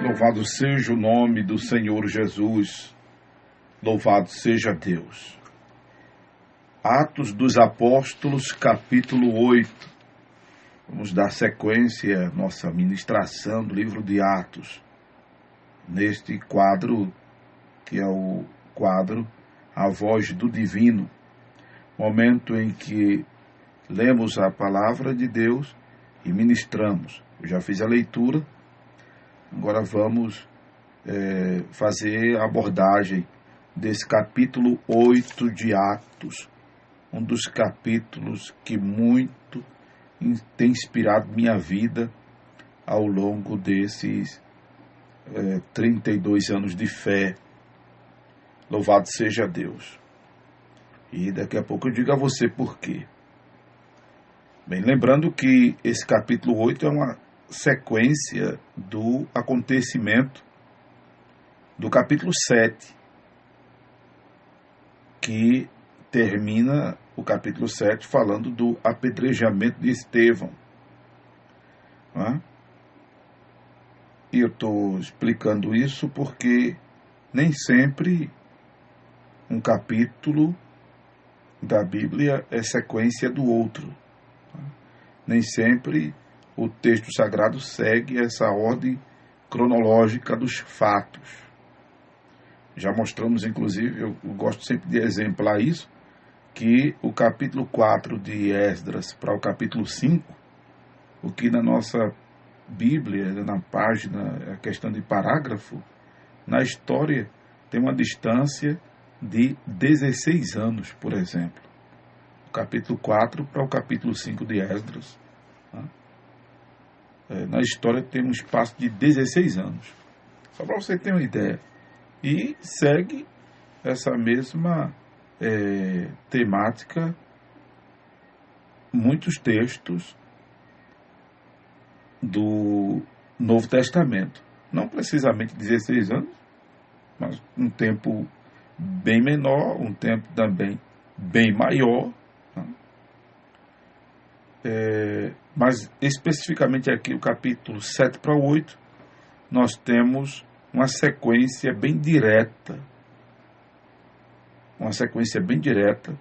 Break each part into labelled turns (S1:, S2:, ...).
S1: Louvado seja o nome do Senhor Jesus, louvado seja Deus. Atos dos Apóstolos, capítulo 8. Vamos dar sequência à nossa ministração do livro de Atos, neste quadro, que é o quadro A Voz do Divino, momento em que lemos a palavra de Deus e ministramos. Eu já fiz a leitura, agora vamos fazer a abordagem desse capítulo 8 de Atos, um dos capítulos que muito tem inspirado minha vida ao longo desses 32 anos de fé. Louvado seja Deus. E daqui a pouco eu digo a você por quê. Bem, lembrando que esse capítulo 8 é uma sequência do acontecimento do capítulo 7, que termina o capítulo 7 falando do apedrejamento de Estevão. Não é? E eu estou explicando isso porque nem sempre um capítulo da Bíblia é sequência do outro. Nem sempre o texto sagrado segue essa ordem cronológica dos fatos. Já mostramos, inclusive, eu gosto sempre de exemplar isso, que o capítulo 4 de Esdras para o capítulo 5, o que na nossa Bíblia, na página, a questão de parágrafo, na história tem uma distância de 16 anos, por exemplo. O capítulo 4 para o capítulo 5 de Esdras. Na história tem um espaço de 16 anos. Só para você ter uma ideia. E segue essa mesma temática muitos textos do Novo Testamento. Não precisamente 16 anos, mas um tempo bem menor, um tempo também bem maior. Mas especificamente aqui o capítulo 7 para 8, nós temos uma sequência bem direta. Uma sequência bem direta,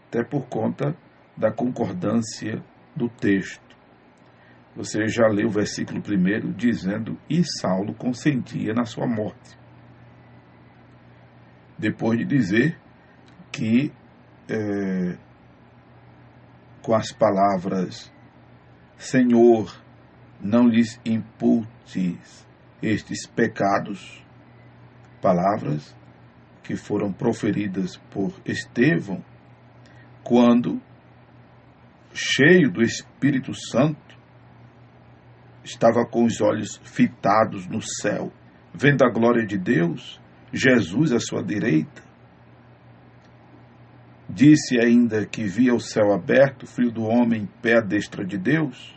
S1: até por conta da concordância do texto. Você já leu o versículo 1 dizendo: e Saulo consentia na sua morte. Depois de dizer que com as palavras: Senhor, não lhes imputes estes pecados, palavras que foram proferidas por Estevão, quando, cheio do Espírito Santo, estava com os olhos fitados no céu, vendo a glória de Deus, Jesus à sua direita. Disse ainda que via o céu aberto, o filho do homem em pé à destra de Deus.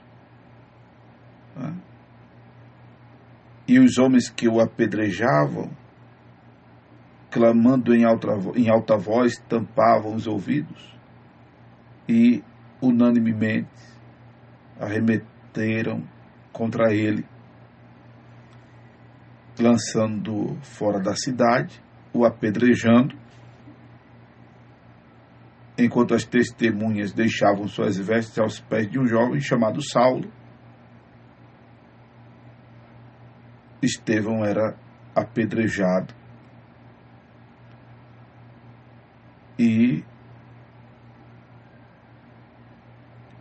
S1: E os homens que o apedrejavam, clamando em alta voz, tampavam os ouvidos e, unanimemente, arremeteram contra ele, lançando fora da cidade, o apedrejando, enquanto as testemunhas deixavam suas vestes aos pés de um jovem chamado Saulo. Estevão era apedrejado e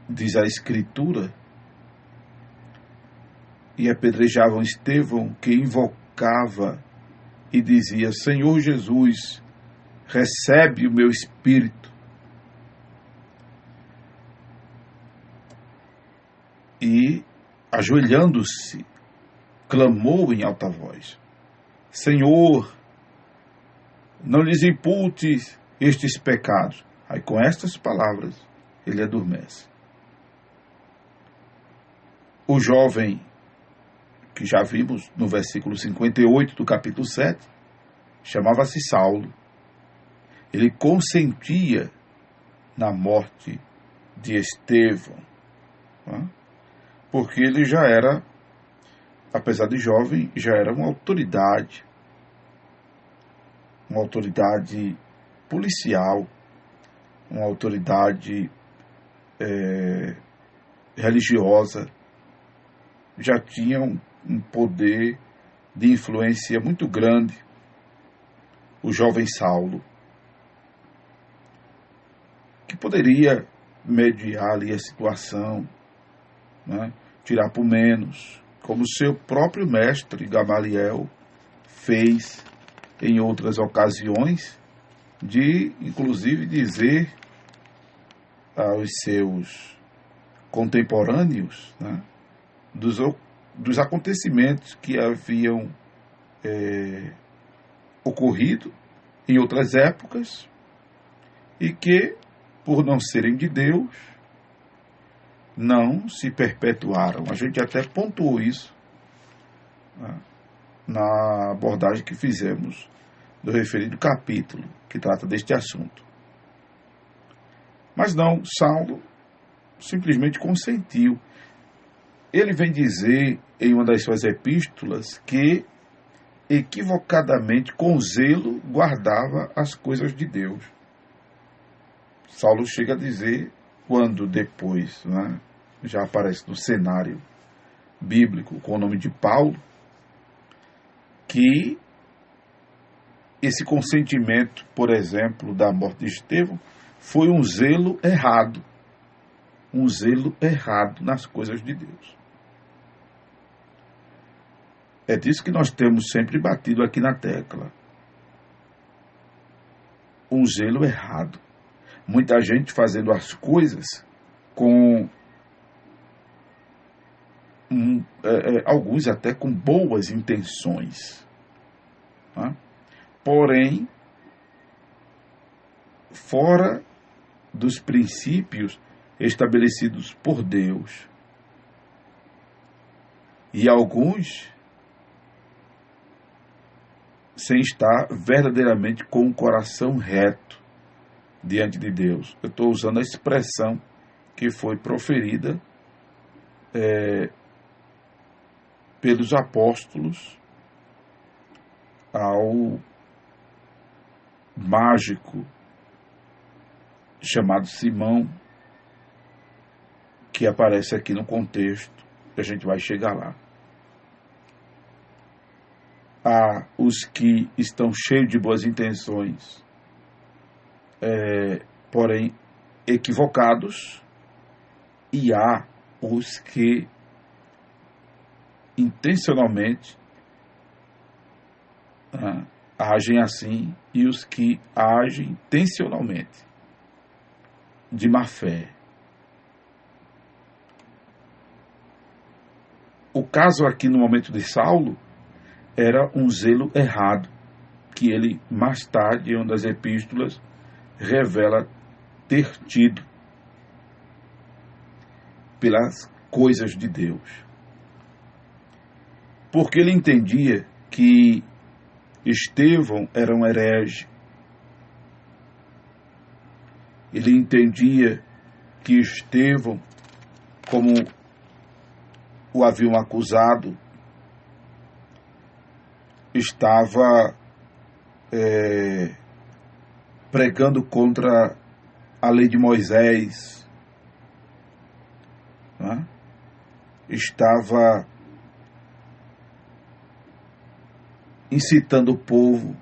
S1: diz a Escritura, e apedrejavam Estevão, que invocava e dizia: Senhor Jesus, recebe o meu espírito. E, ajoelhando-se, clamou em alta voz: Senhor, não lhes imputes estes pecados. Aí, com estas palavras, ele adormece. O jovem, que já vimos no versículo 58 do capítulo 7, chamava-se Saulo. Ele consentia na morte de Estevão, porque ele já era apesar de jovem, já era uma autoridade policial, uma autoridade religiosa, já tinha um poder de influência muito grande, o jovem Saulo, que poderia mediar ali a situação, né? Tirar por menos, como seu próprio mestre Gamaliel fez em outras ocasiões, de inclusive dizer aos seus contemporâneos, né, dos acontecimentos que haviam ocorrido em outras épocas e que, por não serem de Deus, não se perpetuaram. A gente até pontuou isso, né, na abordagem que fizemos do referido capítulo que trata deste assunto. Mas não, Saulo simplesmente consentiu. Ele vem dizer em uma das suas epístolas que equivocadamente, com zelo, guardava as coisas de Deus. Saulo chega a dizer, quando depois, né, já aparece no cenário bíblico com o nome de Paulo, que esse consentimento, por exemplo, da morte de Estevão, foi um zelo errado nas coisas de Deus. É disso que nós temos sempre batido aqui na tecla. Um zelo errado. Muita gente fazendo as coisas com alguns até com boas intenções, né? Porém, fora dos princípios estabelecidos por Deus. E alguns sem estar verdadeiramente com o coração reto diante de Deus. Eu estou usando a expressão que foi proferida pelos apóstolos ao mágico chamado Simão, que aparece aqui no contexto, que a gente vai chegar lá. Há os que estão cheios de boas intenções, porém equivocados, e há os que intencionalmente agem assim, e os que agem intencionalmente de má fé. O caso aqui no momento de Saulo era um zelo errado, que ele mais tarde, em uma das epístolas, revela ter tido pelas coisas de Deus. Porque ele entendia que Estevão era um herege. Ele entendia que Estevão, como o haviam acusado, estava pregando contra a lei de Moisés, né? Estava incitando o povo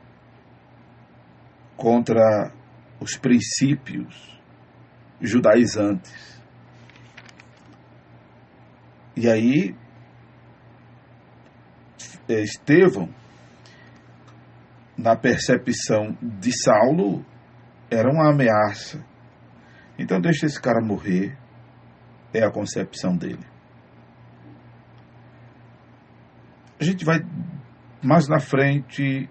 S1: contra os princípios judaizantes. E aí, Estevão, na percepção de Saulo, era uma ameaça. Então deixa esse cara morrer, é a concepção dele. A gente vai mais na frente,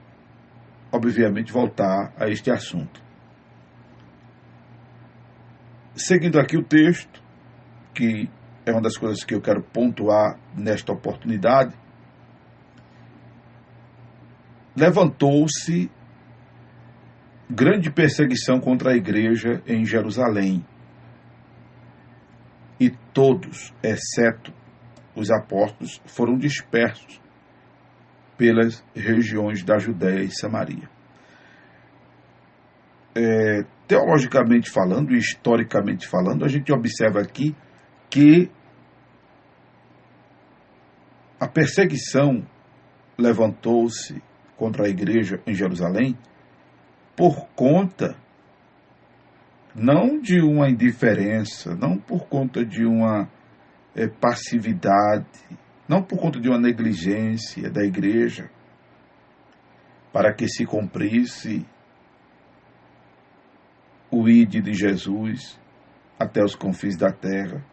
S1: obviamente, voltar a este assunto. Seguindo aqui o texto, que é uma das coisas que eu quero pontuar nesta oportunidade, levantou-se grande perseguição contra a igreja em Jerusalém, e todos, exceto os apóstolos foram dispersos pelas regiões da Judéia e Samaria. Teologicamente falando e historicamente falando, a gente observa aqui que a perseguição levantou-se contra a igreja em Jerusalém por conta não de uma indiferença, não por conta de uma passividade, não por conta de uma negligência da igreja, para que se cumprisse o ide de Jesus até os confins da terra,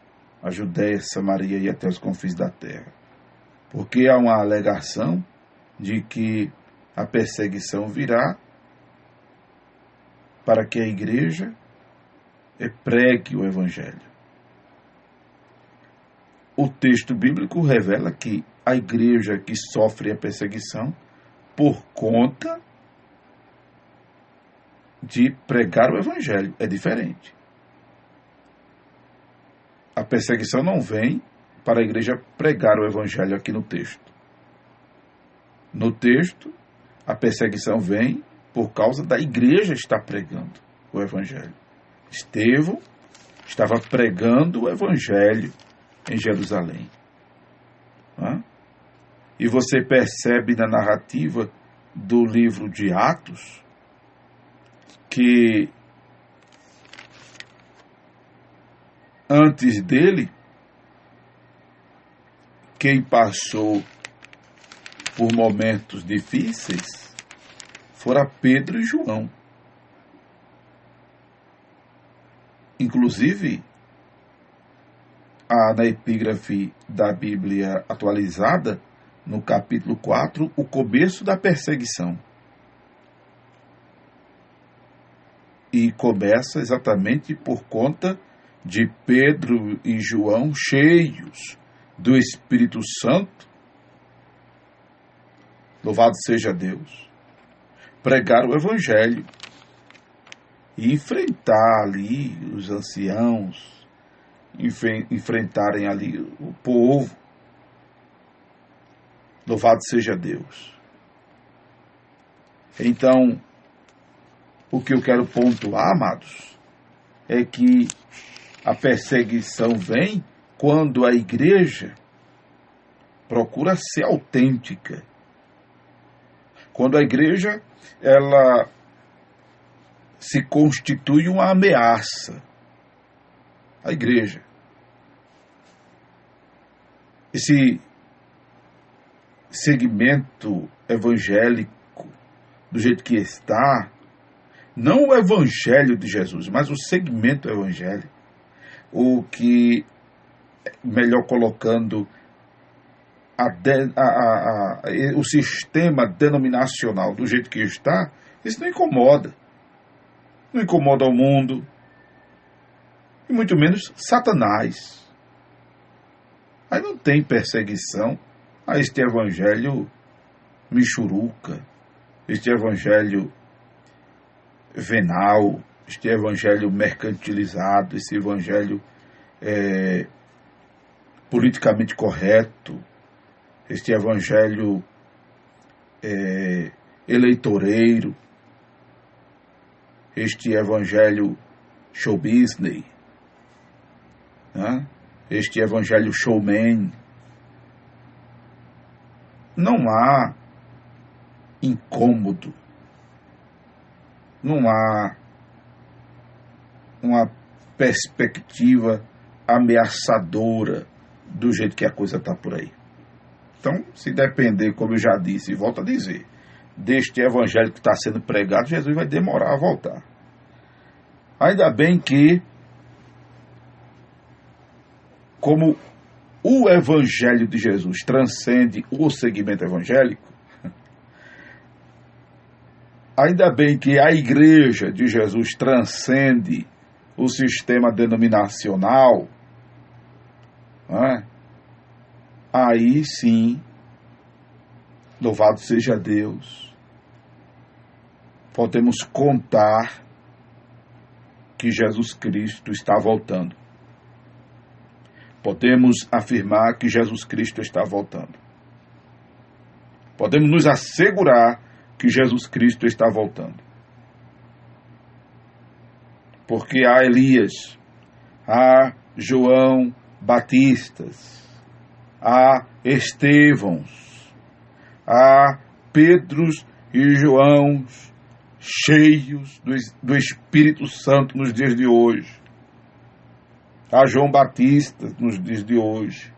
S1: a Judéia, Samaria e até os confins da terra. Porque há uma alegação de que a perseguição virá para que a igreja pregue o evangelho. O texto bíblico revela que a igreja que sofre a perseguição por conta de pregar o evangelho é diferente. A perseguição não vem para a igreja pregar o evangelho aqui no texto. No texto, a perseguição vem por causa da igreja estar pregando o evangelho. Estevão estava pregando o evangelho em Jerusalém. E você percebe na narrativa do livro de Atos que antes dele, quem passou por momentos difíceis fora Pedro e João. Inclusive, na epígrafe da Bíblia atualizada, no capítulo 4, o começo da perseguição. E começa exatamente por conta de Pedro e João cheios do Espírito Santo, louvado seja Deus, pregar o Evangelho e enfrentar ali os anciãos, enfrentarem ali o povo. Louvado seja Deus. Então, o que eu quero pontuar, amados, é que a perseguição vem quando a igreja procura ser autêntica. Quando a igreja, ela se constitui uma ameaça. A igreja. Esse segmento evangélico, do jeito que está, não o evangelho de Jesus, mas o segmento evangélico, o que, melhor colocando, o sistema denominacional do jeito que está, isso não incomoda. Não incomoda o mundo, e muito menos Satanás. Aí não tem perseguição a este evangelho michuruca, este evangelho venal, este evangelho mercantilizado, esse evangelho politicamente correto, este evangelho eleitoreiro, este evangelho show business, né? Este evangelho showman. Não há incômodo, não há uma perspectiva ameaçadora do jeito que a coisa está por aí. Então, se depender, como eu já disse e volto a dizer, deste evangelho que está sendo pregado, Jesus vai demorar a voltar. Ainda bem que, como o evangelho de Jesus transcende o segmento evangélico, ainda bem que a igreja de Jesus transcende o sistema denominacional, né? Aí sim, louvado seja Deus, podemos contar que Jesus Cristo está voltando. podemos afirmar que Jesus Cristo está voltando. Podemos nos assegurar que Jesus Cristo está voltando. Porque há Elias, há João Batistas, há Estevãos, há Pedros e Joãos cheios do Espírito Santo nos dias de hoje. Há João Batista nos dias de hoje.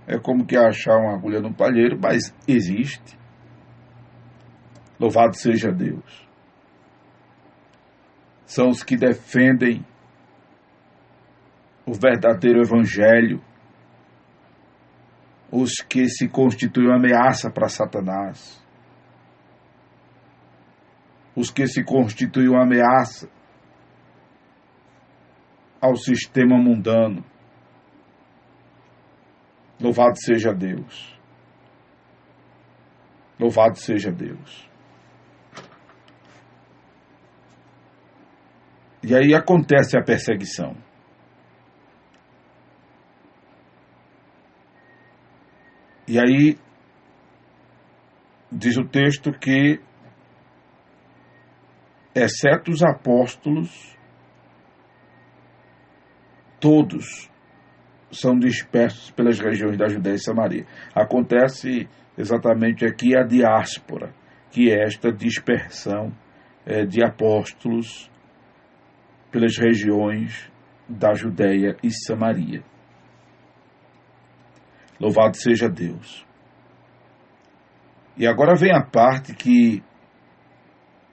S1: É como que achar uma agulha no palheiro, mas existe. Louvado seja Deus. São os que defendem o verdadeiro evangelho, os que se constituem uma ameaça para Satanás, os que se constituem uma ameaça ao sistema mundano. Louvado seja Deus. Louvado seja Deus. E aí acontece a perseguição. E aí diz o texto que, exceto os apóstolos, todos são dispersos pelas regiões da Judéia e Samaria. Acontece exatamente aqui a diáspora, que é esta dispersão de apóstolos pelas regiões da Judéia e Samaria. Louvado seja Deus. E agora vem a parte que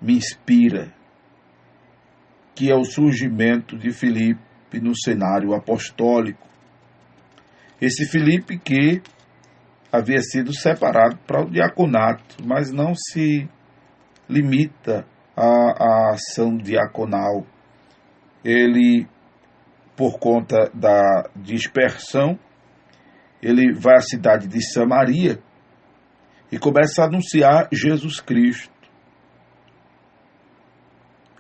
S1: me inspira, que é o surgimento de Filipe no cenário apostólico. Esse Filipe que havia sido separado para o diaconato, mas não se limita à ação diaconal. Ele, por conta da dispersão, ele vai à cidade de Samaria e começa a anunciar Jesus Cristo.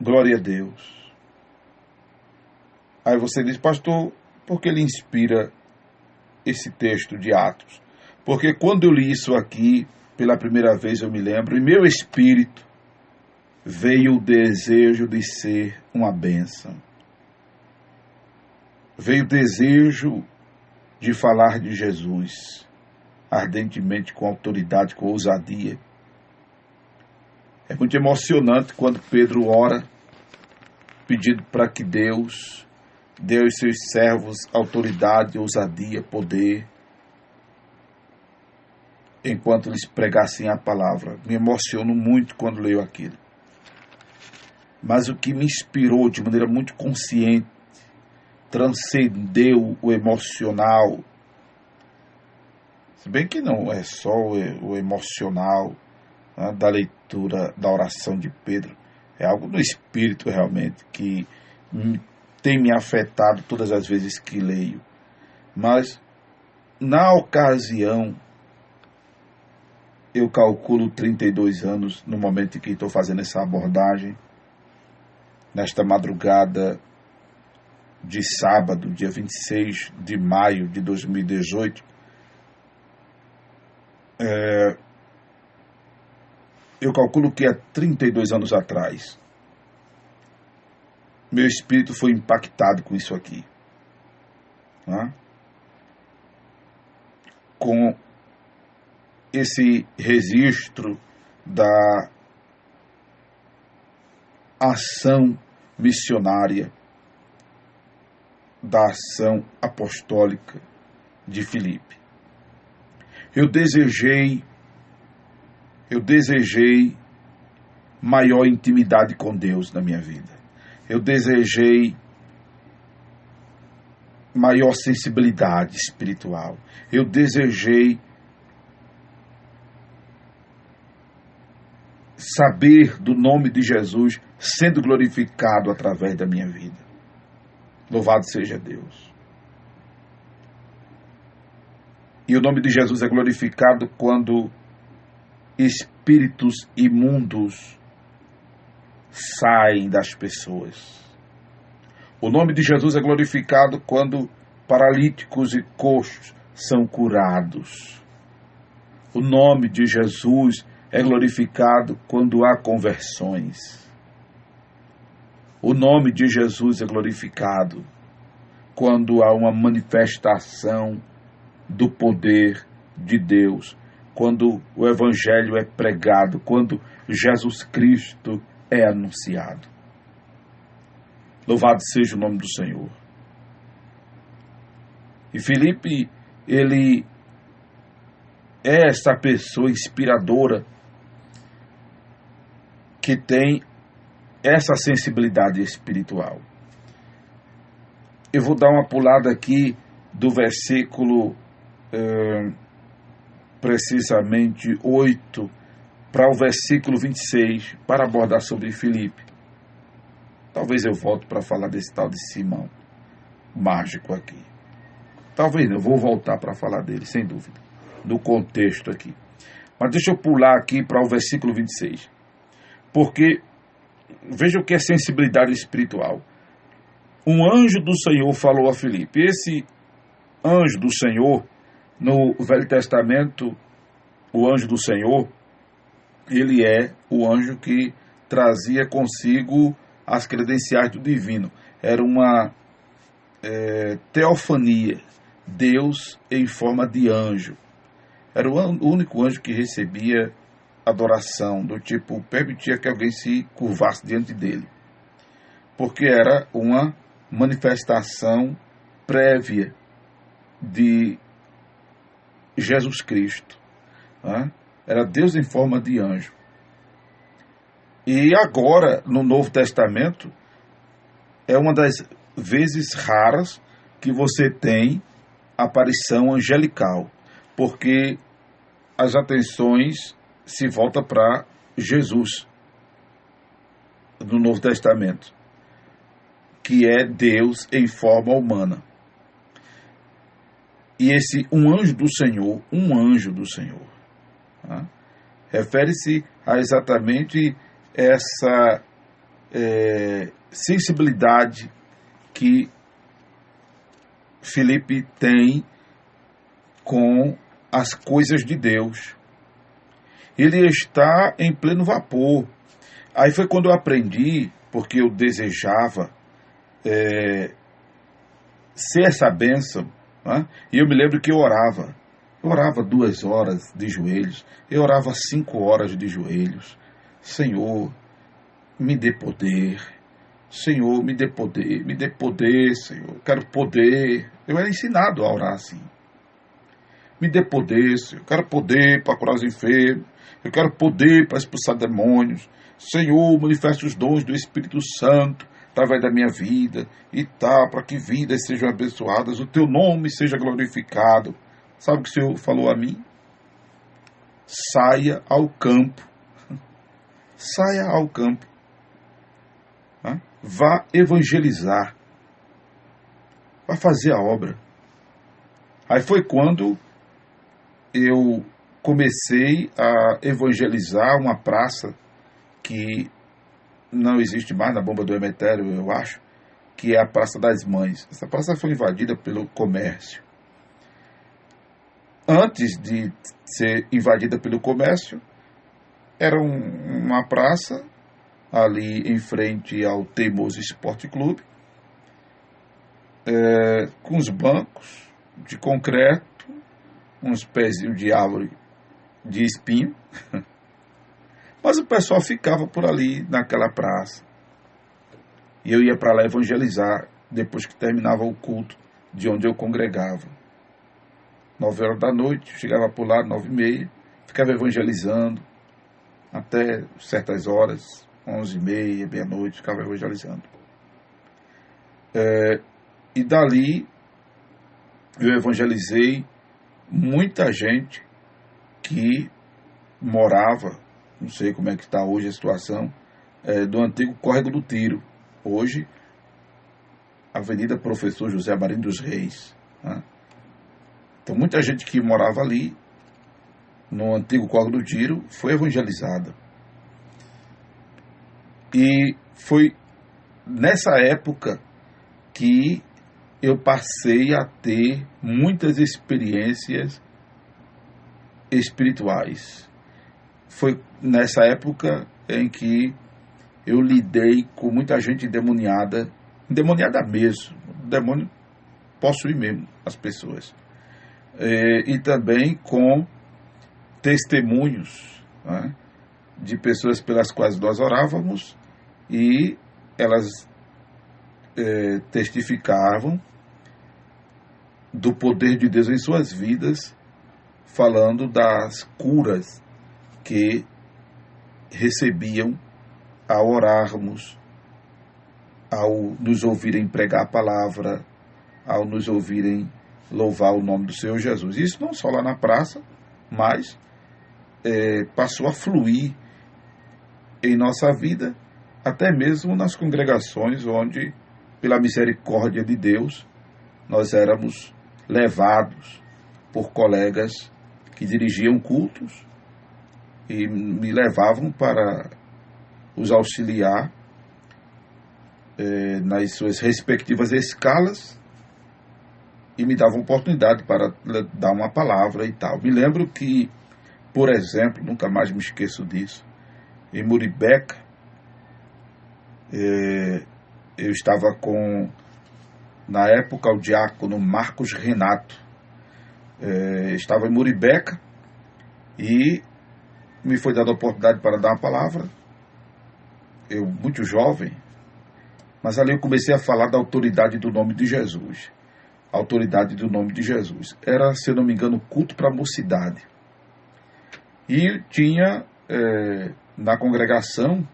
S1: Glória a Deus. Aí você diz, pastor, por que ele inspira esse texto de Atos? Porque quando eu li isso aqui, pela primeira vez eu me lembro, em meu espírito veio o desejo de ser uma bênção. Veio o desejo de falar de Jesus, ardentemente, com autoridade, com ousadia. É muito emocionante quando Pedro ora, pedindo para que Deus dê aos seus servos autoridade, ousadia, poder, enquanto eles pregassem a palavra. Me emociono muito quando leio aquilo. Mas o que me inspirou de maneira muito consciente, transcendeu o emocional, se bem que não é só o emocional, né, da leitura, da oração de Pedro, é algo do Espírito realmente, que tem me afetado todas as vezes que leio. Mas, na ocasião, eu calculo 32 anos, no momento em que estou fazendo essa abordagem, nesta madrugada de sábado, dia 26 de maio de 2018, eu calculo que há 32 anos atrás, meu espírito foi impactado com isso aqui, né? Com esse registro da ação missionária, da ação apostólica de Filipe. Eu desejei maior intimidade com Deus na minha vida. Eu desejei maior sensibilidade espiritual. Eu desejei saber do nome de Jesus sendo glorificado através da minha vida. Louvado seja Deus. E o nome de Jesus é glorificado quando espíritos imundos saem das pessoas. O nome de Jesus é glorificado quando paralíticos e coxos são curados. O nome de Jesus é glorificado quando há conversões. O nome de Jesus é glorificado quando há uma manifestação do poder de Deus, quando o Evangelho é pregado, quando Jesus Cristo é anunciado. Louvado seja o nome do Senhor. E Filipe, ele é essa pessoa inspiradora que tem essa sensibilidade espiritual. Eu vou dar uma pulada aqui do versículo precisamente 8 para o versículo 26 para abordar sobre Filipe. Talvez eu volte para falar desse tal de Simão mágico aqui. Talvez não, eu vou voltar para falar dele, sem dúvida, no contexto aqui. Mas deixa eu pular aqui para o versículo 26. Porque veja o que é sensibilidade espiritual. Um anjo do Senhor falou a Filipe. Esse anjo do Senhor, no Velho Testamento, o anjo do Senhor, ele é o anjo que trazia consigo as credenciais do divino. Era uma teofania, Deus em forma de anjo. Era o único anjo que recebia adoração, do tipo, permitia que alguém se curvasse diante dele. Porque era uma manifestação prévia de Jesus Cristo. Né? Era Deus em forma de anjo. E agora, no Novo Testamento, é uma das vezes raras que você tem aparição angelical, porque as atenções se voltam para Jesus no Novo Testamento, que é Deus em forma humana. E esse um anjo do Senhor, tá? Refere-se a exatamente essa sensibilidade que Filipe tem com as coisas de Deus. Ele está em pleno vapor. Aí foi quando eu aprendi, porque eu desejava ser essa bênção, né? E eu me lembro que eu orava. Eu orava 2 horas de joelhos, eu orava 5 horas de joelhos. Senhor, me dê poder. Senhor, me dê poder, Senhor. Eu quero poder. Eu era ensinado a orar assim. Me dê poder, Senhor. Eu quero poder para curar os enfermos. Eu quero poder para expulsar demônios. Senhor, manifeste os dons do Espírito Santo através da minha vida e tal, para que vidas sejam abençoadas, o teu nome seja glorificado. Sabe o que o Senhor falou a mim? Saia ao campo. Saia ao campo. Vá evangelizar. Vá fazer a obra. Aí foi quando eu comecei a evangelizar uma praça que não existe mais na Bomba do Emetério, eu acho, que é a Praça das Mães. Essa praça foi invadida pelo comércio. Antes de ser invadida pelo comércio, era uma praça ali em frente ao Teimoso Esporte Clube, com os bancos de concreto, uns pezinhos de árvore de espinho, mas o pessoal ficava por ali naquela praça. E eu ia para lá evangelizar depois que terminava o culto de onde eu congregava. 9 horas da noite, chegava por lá, 9h30, ficava evangelizando até certas horas, 11h30, meia-noite, ficava evangelizando. E dali eu evangelizei muita gente que morava, não sei como é que está hoje a situação, do antigo Córrego do Tiro. Hoje, Avenida Professor José Marinho dos Reis. Né? Então, muita gente que morava ali, no antigo Córrego do Tiro, foi evangelizada. E foi nessa época que eu passei a ter muitas experiências espirituais. Foi nessa época em que eu lidei com muita gente endemoniada mesmo. O demônio possui mesmo as pessoas. E também com testemunhos, né, de pessoas pelas quais nós orávamos e elas testificavam do poder de Deus em suas vidas, falando das curas que recebiam ao orarmos, ao nos ouvirem pregar a palavra, ao nos ouvirem louvar o nome do Senhor Jesus. Isso não só lá na praça, mas passou a fluir em nossa vida, até mesmo nas congregações onde, pela misericórdia de Deus, nós éramos levados por colegas que dirigiam cultos e me levavam para os auxiliar nas suas respectivas escalas e me davam oportunidade para dar uma palavra e tal. Me lembro que, por exemplo, nunca mais me esqueço disso, em Muribeca, eu estava com, na época, o diácono Marcos Renato. Estava em Muribeca e me foi dada a oportunidade para dar uma palavra. Eu, muito jovem, mas ali eu comecei a falar da autoridade do nome de Jesus. A autoridade do nome de Jesus. Era, se eu não me engano, culto para a mocidade. E tinha na congregação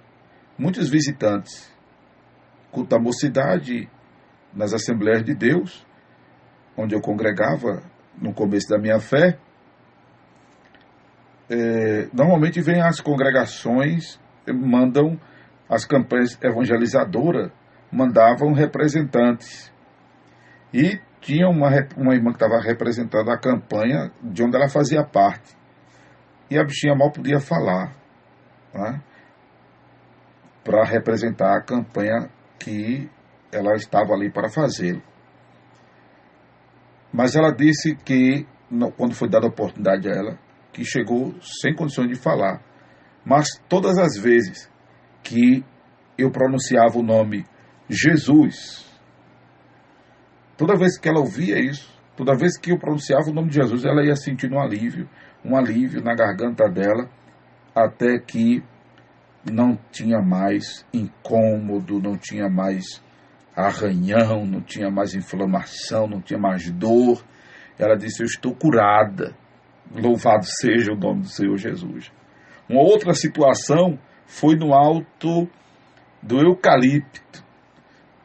S1: muitos visitantes. Culto da mocidade, nas Assembleias de Deus, onde eu congregava no começo da minha fé. Normalmente vem as congregações, mandam as campanhas evangelizadoras, mandavam representantes. E tinha uma irmã que estava representando a campanha de onde ela fazia parte. E a bichinha mal podia falar, né, para representar a campanha que ela estava ali para fazer. Mas ela disse que, quando foi dada a oportunidade a ela, que chegou sem condições de falar. Mas todas as vezes que eu pronunciava o nome Jesus, toda vez que ela ouvia isso, toda vez que eu pronunciava o nome de Jesus, ela ia sentindo um alívio na garganta dela, até que não tinha mais incômodo, não tinha mais arranhão, não tinha mais inflamação, não tinha mais dor. Ela disse: eu estou curada, louvado seja o nome do Senhor Jesus. Uma outra situação foi no alto do Eucalipto,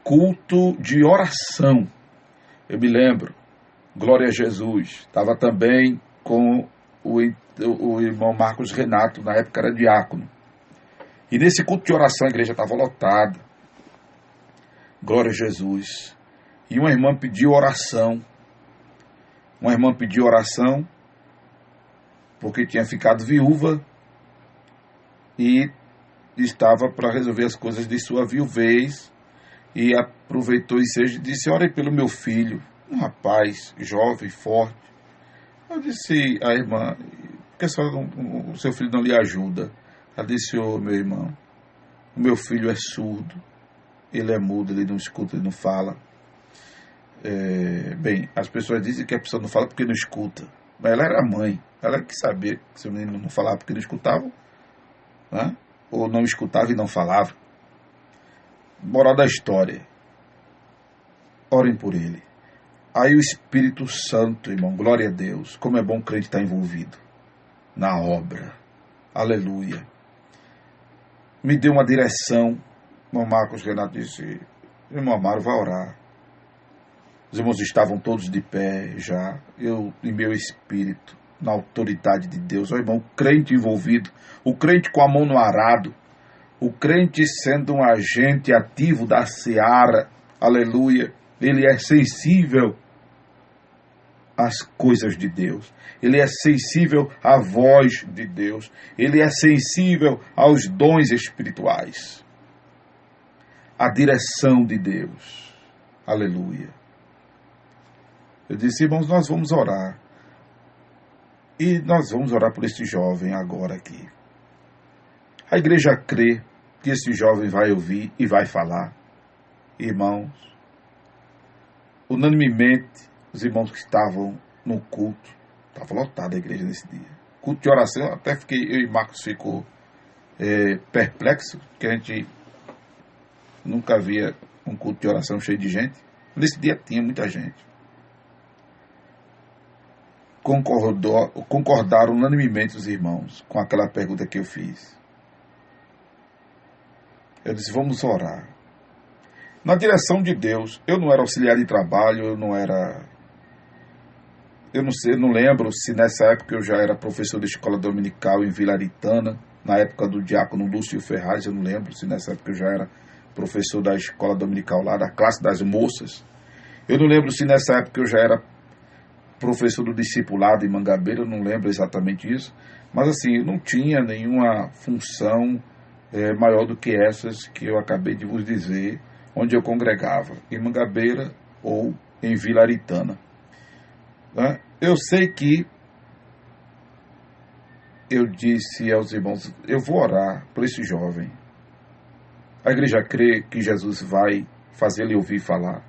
S1: culto de oração. Eu me lembro, glória a Jesus, estava também com o irmão Marcos Renato, na época era diácono. E nesse culto de oração a igreja estava lotada, glória a Jesus. E uma irmã pediu oração, porque tinha ficado viúva e estava para resolver as coisas de sua viuvez, e aproveitou e disse: ore pelo meu filho, um rapaz jovem, forte. Eu disse à irmã: por que o seu filho não lhe ajuda? Ela disse: meu irmão, o meu filho é surdo, ele é mudo, ele não escuta, ele não fala. Bem, as pessoas dizem que a pessoa não fala porque não escuta, mas ela era mãe, ela que sabia que seu menino não falava porque não escutava, né? Ou não escutava e não falava. Moral da história: orem por ele. Aí o Espírito Santo, irmão, glória a Deus, como é bom o crente estar envolvido na obra, aleluia, me deu uma direção. O irmão Marcos Renato disse: irmão Amaro, vai orar. Os irmãos estavam todos de pé já, eu em meu espírito, na autoridade de Deus. Ó, irmão, o crente envolvido, o crente com a mão no arado, o crente sendo um agente ativo da seara, aleluia, ele é sensível às coisas de Deus, ele é sensível à voz de Deus, ele é sensível aos dons espirituais, à direção de Deus, Aleluia. Eu disse, irmãos, nós vamos orar. E nós vamos orar por esse jovem agora aqui. A igreja crê que esse jovem vai ouvir e vai falar. Irmãos, unanimemente, os irmãos que estavam no culto, estava lotada a igreja nesse dia. Culto de oração, até fiquei, eu e Marcos ficou perplexo, porque a gente nunca via um culto de oração cheio de gente. Nesse dia tinha muita gente. Concordaram unanimemente os irmãos com aquela pergunta que eu fiz. Eu disse, vamos orar. Na direção de Deus, eu não era auxiliar de trabalho, eu não sei, não lembro se nessa época eu já era professor de escola dominical em Vila Aritana, na época do diácono Lúcio Ferraz, eu não lembro se nessa época eu já era professor da escola dominical lá, da classe das moças. Eu não lembro se nessa época eu já era professor do discipulado em Mangabeira, eu não lembro exatamente isso, mas assim, eu não tinha nenhuma função maior do que essas que eu acabei de vos dizer, onde eu congregava, em Mangabeira ou em Vila Aritana. Eu sei que eu disse aos irmãos, eu vou orar por esse jovem. A igreja crê que Jesus vai fazer ele ouvir falar.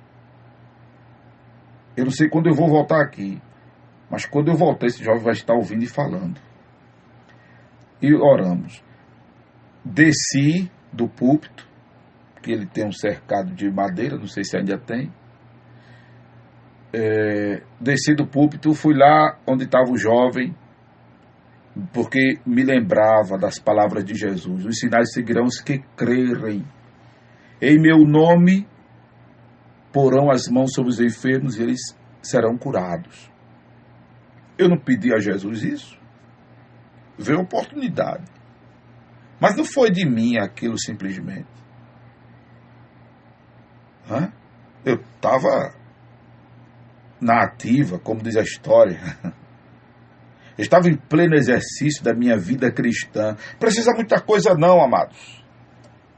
S1: Eu não sei quando eu vou voltar aqui, mas quando eu voltar, esse jovem vai estar ouvindo e falando. E oramos. Desci do púlpito, que ele tem um cercado de madeira, não sei se ainda tem. Desci do púlpito, fui lá onde estava o jovem, porque me lembrava das palavras de Jesus. Os sinais seguirão os que crerem. Em meu nome porão as mãos sobre os enfermos e eles serão curados. Eu não pedi a Jesus isso. Veio a oportunidade. Mas não foi de mim aquilo simplesmente. Eu estava na ativa, como diz a história. Eu estava em pleno exercício da minha vida cristã. Precisa muita coisa não, amados.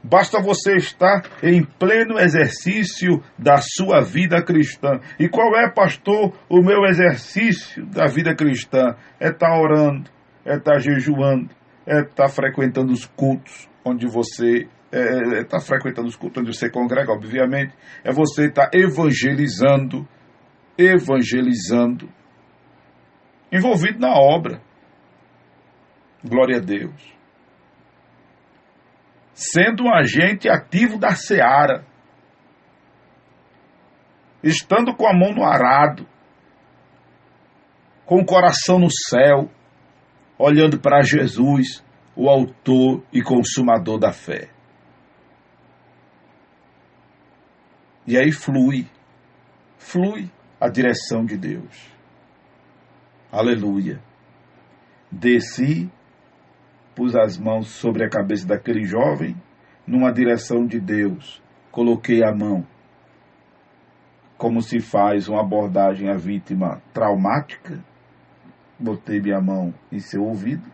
S1: Basta você estar em pleno exercício da sua vida cristã. E qual é, pastor, o meu exercício da vida cristã? É estar orando, é estar jejuando, é estar frequentando os cultos onde você... estar frequentando os cultos onde você congrega, obviamente. É você estar evangelizando, envolvido na obra. Glória a Deus. Sendo um agente ativo da seara, estando com a mão no arado, com o coração no céu, olhando para Jesus, o autor e consumador da fé. E aí flui a direção de Deus. Aleluia. Desci, pus as mãos sobre a cabeça daquele jovem, numa direção de Deus. Coloquei a mão, como se faz uma abordagem à vítima traumática. Botei minha mão em seu ouvido.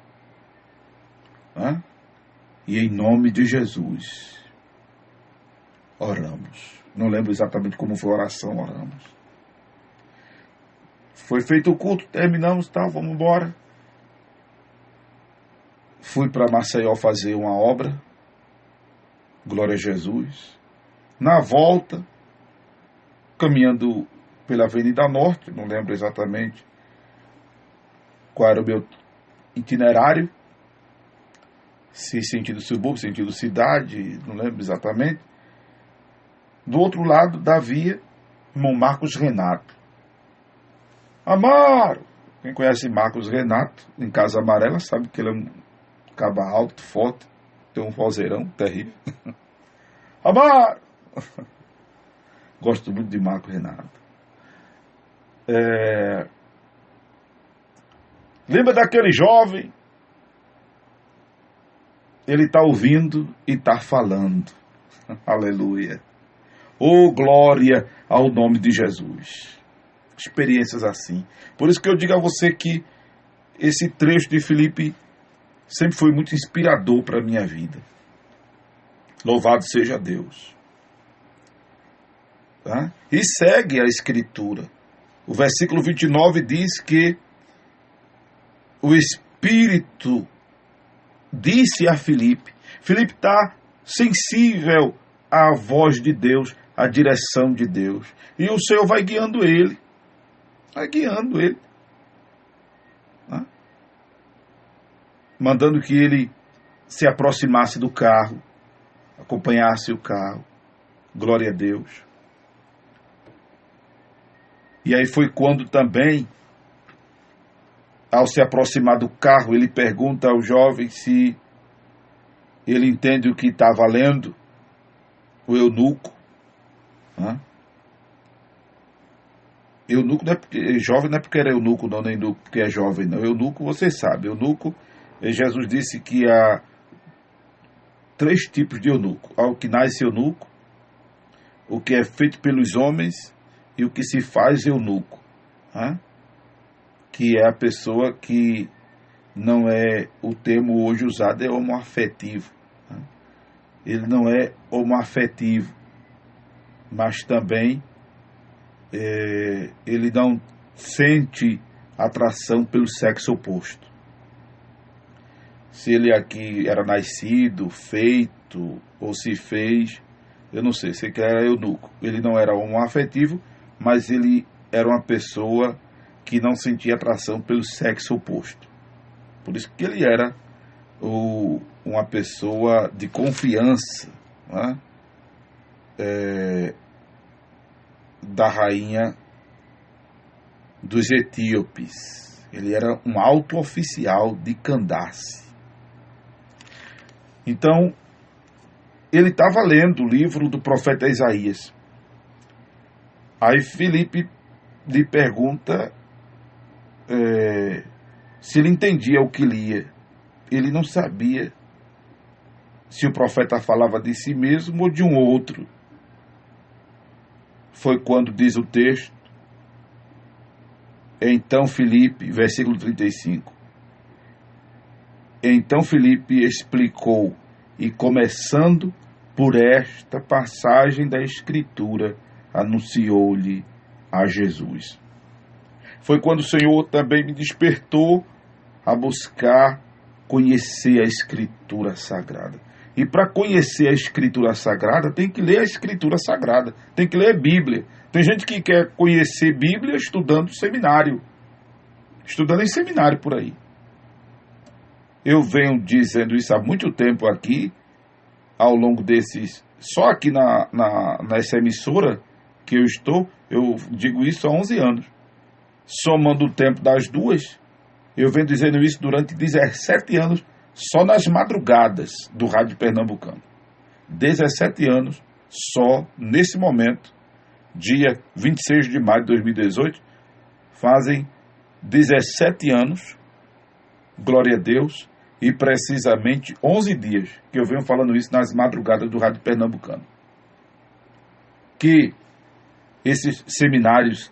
S1: E em nome de Jesus, oramos. Não lembro exatamente como foi a oração, oramos. Foi feito o culto, terminamos, vamos embora. Fui para Maceió fazer uma obra, glória a Jesus. Na volta, caminhando pela Avenida Norte, não lembro exatamente qual era o meu itinerário, se sentido subúrbio, sentido cidade, não lembro exatamente. Do outro lado da via, irmão Marcos Renato. Amaro! Quem conhece Marcos Renato, em Casa Amarela, sabe que ele é um caba alto, forte, tem um vozeirão terrível. Amaro! Gosto muito de Marcos Renato. Lembra daquele jovem? Ele está ouvindo e está falando. Aleluia. Oh, glória ao nome de Jesus. Experiências assim. Por isso que eu digo a você que esse trecho de Filipe sempre foi muito inspirador para a minha vida. Louvado seja Deus. Tá? E segue a Escritura. O versículo 29 diz que o Espírito disse a Filipe. Filipe está sensível à voz de Deus, à direção de Deus. E o Senhor vai guiando ele. Vai guiando ele. Tá? Mandando que ele se aproximasse do carro, acompanhasse o carro. Glória a Deus. E aí foi quando também, ao se aproximar do carro, ele pergunta ao jovem se ele entende o que está valendo, o eunuco. Eunuco não é porque jovem, não é porque era eunuco, não, nem eunuco porque é jovem, não. Eunuco, você sabe, eunuco, Jesus disse que há 3 tipos de eunuco. Há o que nasce eunuco, o que é feito pelos homens e o que se faz eunuco. Que é a pessoa que não é, o termo hoje usado é homoafetivo. Ele não é homoafetivo, mas também ele não sente atração pelo sexo oposto. Se ele aqui era nascido, feito, ou se fez, eu não sei, sei que era eunuco. Ele não era homoafetivo, mas ele era uma pessoa que não sentia atração pelo sexo oposto. Por isso que ele era uma pessoa de confiança, da rainha dos etíopes. Ele era um alto oficial de Candace. Então, ele estava lendo o livro do profeta Isaías. Aí Filipe lhe pergunta se ele entendia o que lia. Ele não sabia se o profeta falava de si mesmo ou de um outro. Foi quando diz o texto, então Filipe, versículo 35, então Filipe explicou, e começando por esta passagem da Escritura, anunciou-lhe a Jesus. Foi quando o Senhor também me despertou a buscar conhecer a Escritura Sagrada. E para conhecer a Escritura Sagrada, tem que ler a Escritura Sagrada, tem que ler a Bíblia. Tem gente que quer conhecer Bíblia estudando seminário, estudando em seminário por aí. Eu venho dizendo isso há muito tempo aqui, ao longo desses, só aqui nessa emissora que eu estou, eu digo isso há 11 anos. Somando o tempo das duas, eu venho dizendo isso durante 17 anos, só nas madrugadas do Rádio Pernambucano. 17 anos, só nesse momento, dia 26 de maio de 2018, fazem 17 anos, glória a Deus, e precisamente 11 dias que eu venho falando isso nas madrugadas do Rádio Pernambucano. Que esses seminários,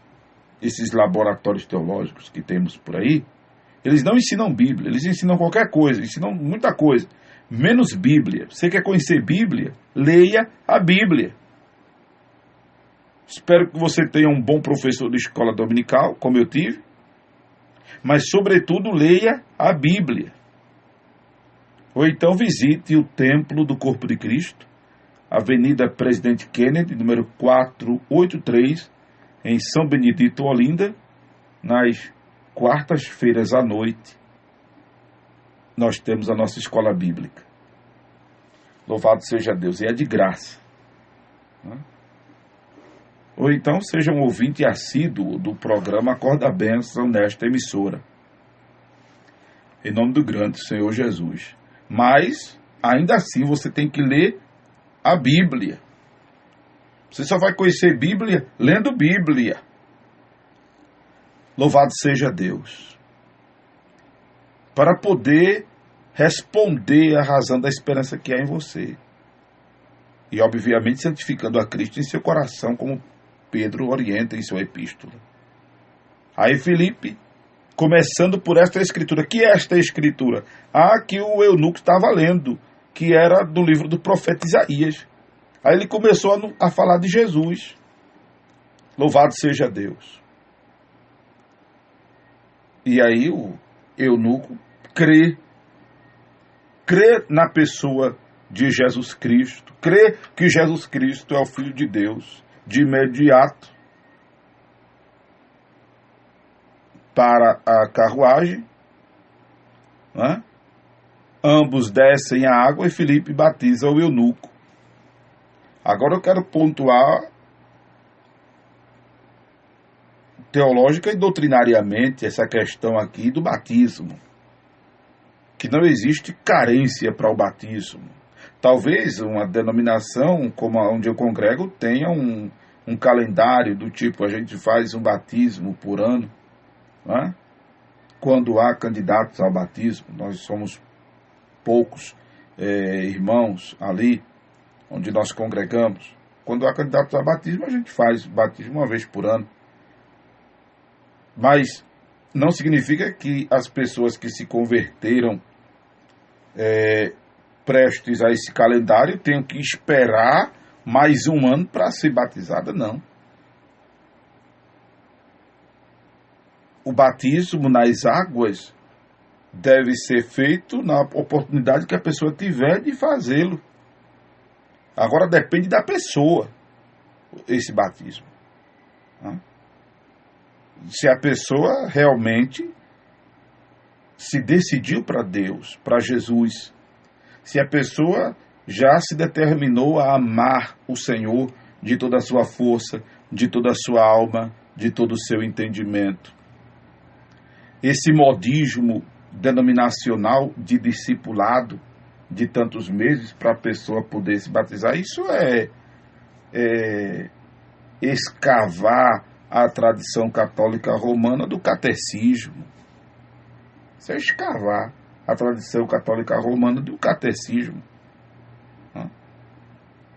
S1: esses laboratórios teológicos que temos por aí, eles não ensinam Bíblia, eles ensinam qualquer coisa, ensinam muita coisa, menos Bíblia. Você quer conhecer Bíblia? Leia a Bíblia. Espero que você tenha um bom professor de escola dominical, como eu tive, mas, sobretudo, leia a Bíblia. Ou então visite o Templo do Corpo de Cristo, Avenida Presidente Kennedy, número 483, em São Benedito, Olinda, nas quartas-feiras à noite. Nós temos a nossa escola bíblica. Louvado seja Deus, e é de graça. Ou então seja um ouvinte assíduo do programa Acorda a Bênção nesta emissora. Em nome do grande Senhor Jesus. Mas, ainda assim, você tem que ler a Bíblia. Você só vai conhecer Bíblia lendo Bíblia. Louvado seja Deus. Para poder responder à razão da esperança que há em você. E, obviamente, santificando a Cristo em seu coração, como Pedro orienta em sua epístola. Aí Filipe, começando por esta escritura. Que é esta escritura? Que o eunuco estava lendo, que era do livro do profeta Isaías. Aí ele começou a falar de Jesus. Louvado seja Deus. E aí o eunuco crê na pessoa de Jesus Cristo, crê que Jesus Cristo é o Filho de Deus. De imediato, para a carruagem, né? Ambos descem a água e Filipe batiza o eunuco. Agora eu quero pontuar teológica e doutrinariamente essa questão aqui do batismo, que não existe carência para o batismo. Talvez uma denominação como a onde eu congrego tenha um calendário do tipo, a gente faz um batismo por ano, né? Quando há candidatos ao batismo, nós somos poucos irmãos ali onde nós congregamos. Quando há candidatos ao batismo, a gente faz batismo uma vez por ano. Mas não significa que as pessoas que se converteram prestes a esse calendário tenham que esperar mais um ano para ser batizada, não. O batismo nas águas deve ser feito na oportunidade que a pessoa tiver de fazê-lo. Agora depende da pessoa, esse batismo. Se a pessoa realmente se decidiu para Deus, para Jesus, se a pessoa já se determinou a amar o Senhor de toda a sua força, de toda a sua alma, de todo o seu entendimento. Esse modismo denominacional de discipulado de tantos meses para a pessoa poder se batizar, isso é escavar a tradição católica romana do catecismo. Isso é escavar a tradição católica romana do catecismo.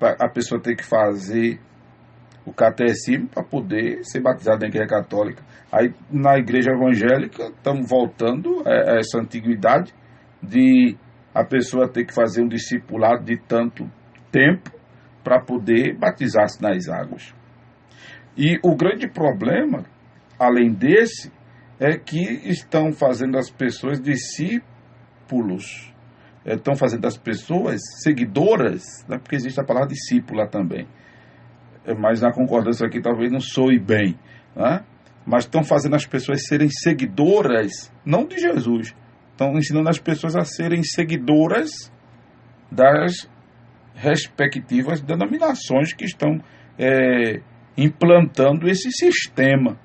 S1: A pessoa tem que fazer o catecismo para poder ser batizado na igreja católica. Aí na igreja evangélica estamos voltando a essa antiguidade de a pessoa ter que fazer um discipulado de tanto tempo para poder batizar-se nas águas. E o grande problema, além desse, é que estão fazendo as pessoas discípulos, estão fazendo as pessoas seguidoras, né? Porque existe a palavra discípula também, mas na concordância aqui talvez não soe bem, né? Mas estão fazendo as pessoas serem seguidoras, não de Jesus, estão ensinando as pessoas a serem seguidoras das respectivas denominações que estão implantando esse sistema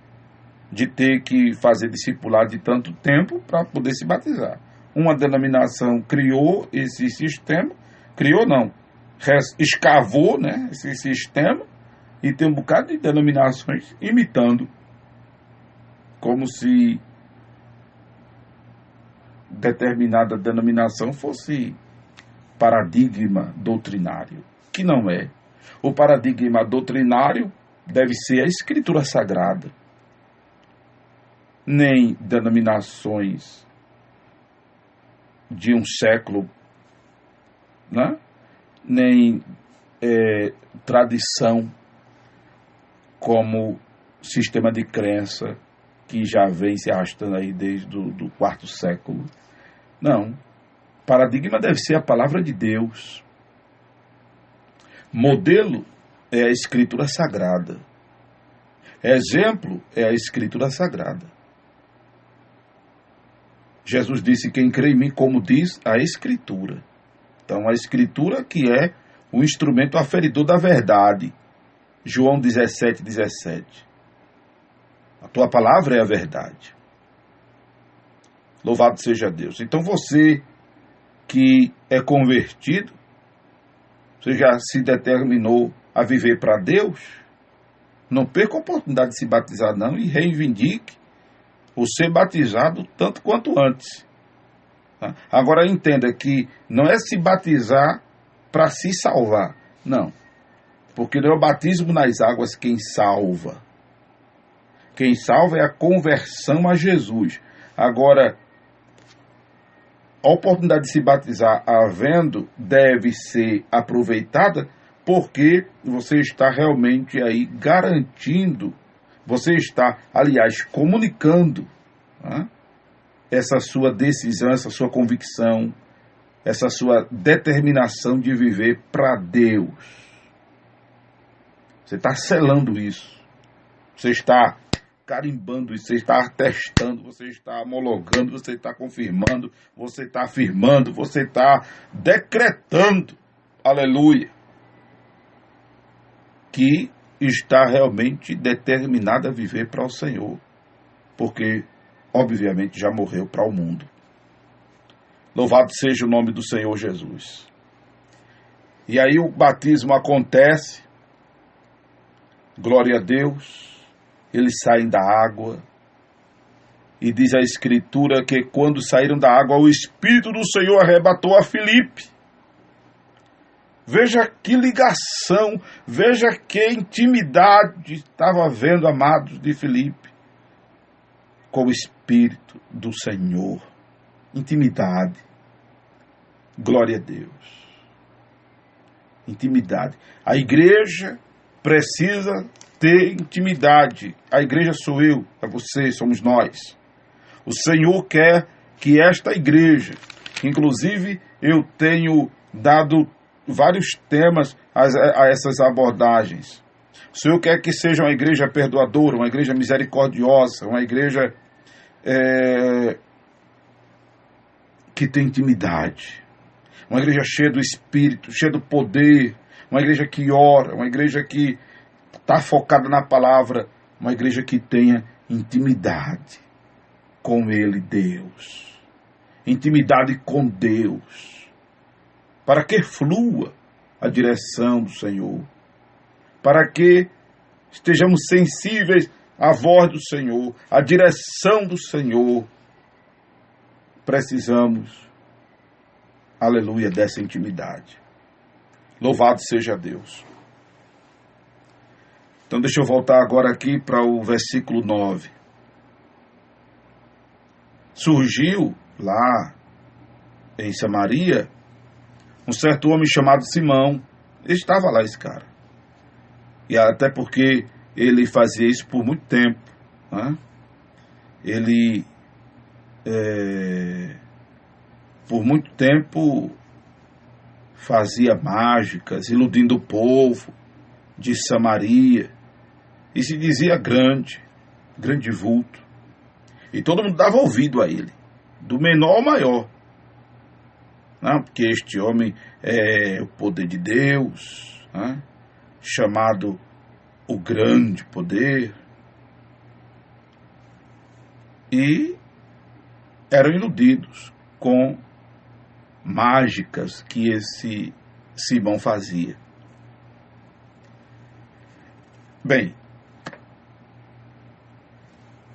S1: de ter que fazer discipulado de tanto tempo para poder se batizar. Uma denominação criou esse sistema, escavou, né, esse sistema, e tem um bocado de denominações imitando, como se determinada denominação fosse paradigma doutrinário, que não é. O paradigma doutrinário deve ser a Escritura Sagrada. Nem denominações de um século, né? Nem tradição como sistema de crença que já vem se arrastando aí desde o quarto século. Não. Paradigma deve ser a palavra de Deus. Modelo é a Escritura Sagrada. Exemplo é a Escritura Sagrada. Jesus disse: quem crê em mim, como diz a Escritura. Então, a Escritura que é o instrumento aferidor da verdade. João 17:17. A tua palavra é a verdade. Louvado seja Deus. Então, você que é convertido, você já se determinou a viver para Deus, não perca a oportunidade de se batizar não e reivindique o ser batizado tanto quanto antes. Agora entenda que não é se batizar para se salvar, não. Porque não é o batismo nas águas quem salva. Quem salva é a conversão a Jesus. Agora, a oportunidade de se batizar havendo deve ser aproveitada porque você está realmente aí garantindo Você está, aliás, comunicando, né, essa sua decisão, essa sua convicção, essa sua determinação de viver para Deus. Você está selando isso. Você está carimbando isso, você está atestando, você está homologando, você está confirmando, você está afirmando, você está decretando, aleluia, que está realmente determinado a viver para o Senhor, porque, obviamente, já morreu para o mundo. Louvado seja o nome do Senhor Jesus. E aí o batismo acontece, glória a Deus, eles saem da água, e diz a Escritura que quando saíram da água, o Espírito do Senhor arrebatou a Filipe. Veja que ligação, veja que intimidade estava havendo, amados, de Filipe com o Espírito do Senhor. Intimidade. Glória a Deus. Intimidade. A igreja precisa ter intimidade. A igreja sou eu, é você, somos nós. O Senhor quer que esta igreja, inclusive eu tenho dado vários temas a essas abordagens. O Senhor quer que seja uma igreja perdoadora, uma igreja misericordiosa, uma igreja que tem intimidade, uma igreja cheia do Espírito, cheia do poder, uma igreja que ora, uma igreja que está focada na palavra, uma igreja que tenha intimidade com Ele, Deus. Intimidade com Deus. Para que flua a direção do Senhor. Para que estejamos sensíveis à voz do Senhor, à direção do Senhor. Precisamos, aleluia, dessa intimidade. Louvado seja Deus. Então deixa eu voltar agora aqui para o versículo 9. Surgiu lá em Samaria um certo homem chamado Simão. Ele estava lá, esse cara. E até porque ele fazia isso por muito tempo, né? Ele, por muito tempo, fazia mágicas, iludindo o povo de Samaria. E se dizia grande vulto. E todo mundo dava ouvido a ele, do menor ao maior. Não, porque este homem é o poder de Deus, né? Chamado o grande poder. E eram iludidos com mágicas que esse Simão fazia. Bem,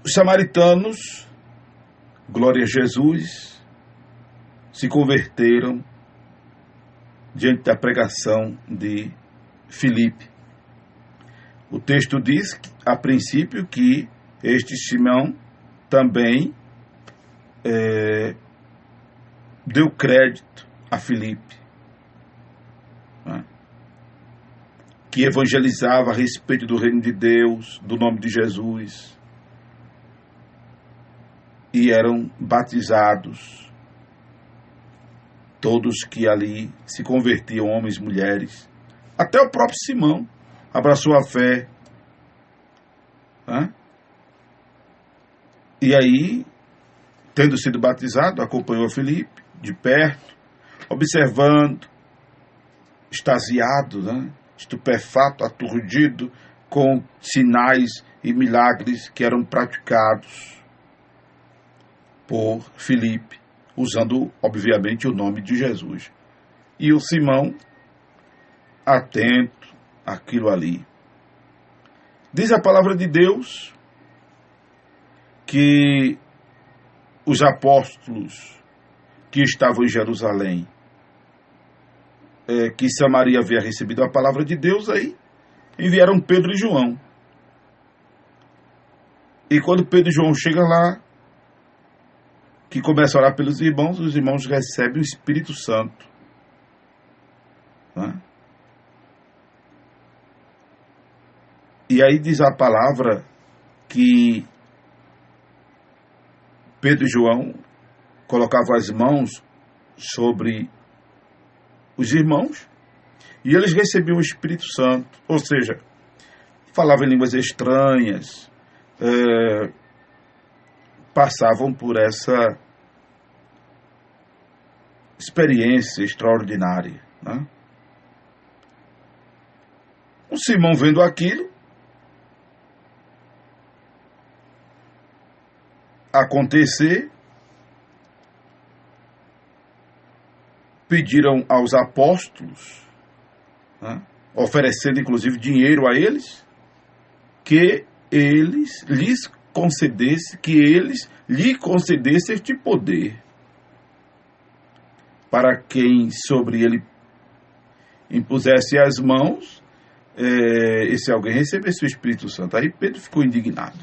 S1: os samaritanos, glória a Jesus, se converteram diante da pregação de Filipe. O texto diz, a princípio, que este Simão também deu crédito a Filipe, né? Que evangelizava a respeito do reino de Deus, do nome de Jesus, e eram batizados todos que ali se convertiam, homens, mulheres. Até o próprio Simão abraçou a fé, né? E aí, tendo sido batizado, acompanhou a Filipe de perto, observando, extasiado, né? Estupefato, aturdido com sinais e milagres que eram praticados por Filipe, usando, obviamente, o nome de Jesus. E o Simão, atento àquilo ali. Diz a palavra de Deus que os apóstolos que estavam em Jerusalém, que Samaria havia recebido a palavra de Deus, aí enviaram Pedro e João. E quando Pedro e João chegam lá, que começa a orar pelos irmãos, os irmãos recebem o Espírito Santo, né? E aí diz a palavra que Pedro e João colocavam as mãos sobre os irmãos e eles recebiam o Espírito Santo, ou seja, falavam em línguas estranhas, passavam por essa experiência extraordinária, né? O Simão, vendo aquilo acontecer, pediram aos apóstolos, né, oferecendo inclusive dinheiro a eles, que eles lhe concedesse este poder, para quem sobre ele impusesse as mãos, esse alguém recebesse o Espírito Santo. Aí Pedro ficou indignado.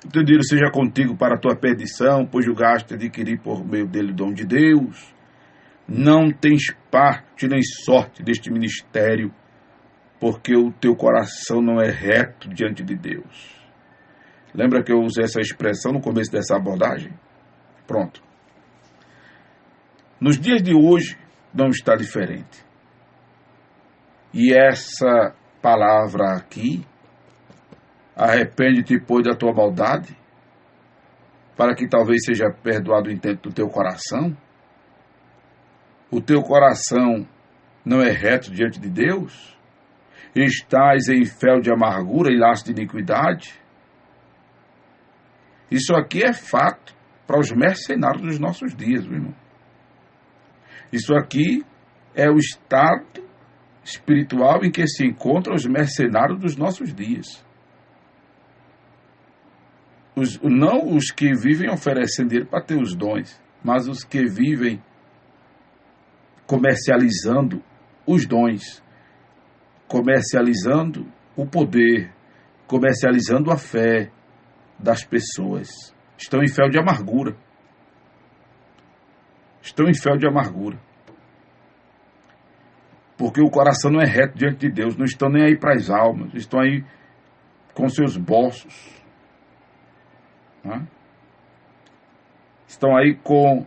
S1: O teu dinheiro seja contigo para a tua perdição, pois julgaste adquirir por meio dele o dom de Deus. Não tens parte nem sorte deste ministério, porque o teu coração não é reto diante de Deus. Lembra que eu usei essa expressão no começo dessa abordagem? Pronto. Nos dias de hoje não está diferente. E essa palavra aqui, arrepende-te, pois, da tua maldade, para que talvez seja perdoado o intento do teu coração. O teu coração não é reto diante de Deus? Estás em fel de amargura e laço de iniquidade? Isso aqui é fato para os mercenários dos nossos dias, meu irmão. Isso aqui é o estado espiritual em que se encontram os mercenários dos nossos dias. Não os que vivem oferecendo ele para ter os dons, mas os que vivem comercializando os dons, comercializando o poder, comercializando a fé das pessoas. Estão em fel de amargura. Estão em fel de amargura. Porque o coração não é reto diante de Deus, não estão nem aí para as almas, estão aí com seus bolsos, né? Estão aí com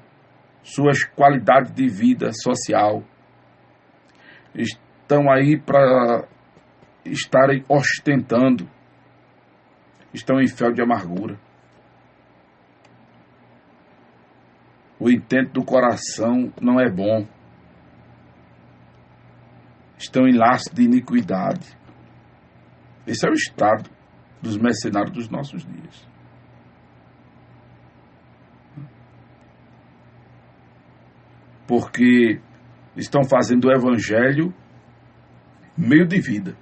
S1: suas qualidades de vida social, estão aí para estarem ostentando, estão em fel de amargura. O intento do coração não é bom. Estão em laço de iniquidade. Esse é o estado dos mercenários dos nossos dias. Porque estão fazendo o evangelho meio de vida.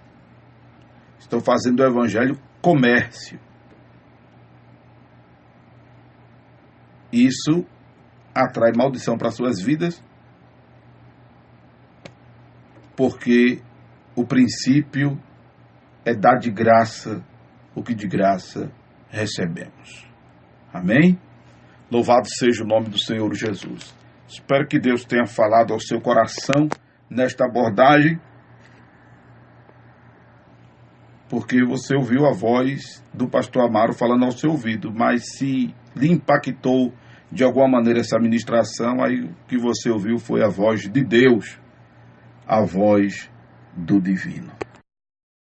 S1: Estão fazendo o evangelho comércio. Isso atrai maldição para suas vidas, porque o princípio é dar de graça o que de graça recebemos. Amém? Louvado seja o nome do Senhor Jesus. Espero que Deus tenha falado ao seu coração nesta abordagem, porque você ouviu a voz do pastor Amaro falando ao seu ouvido, mas se lhe impactou de alguma maneira essa ministração, aí o que você ouviu foi a voz de Deus, a voz do divino.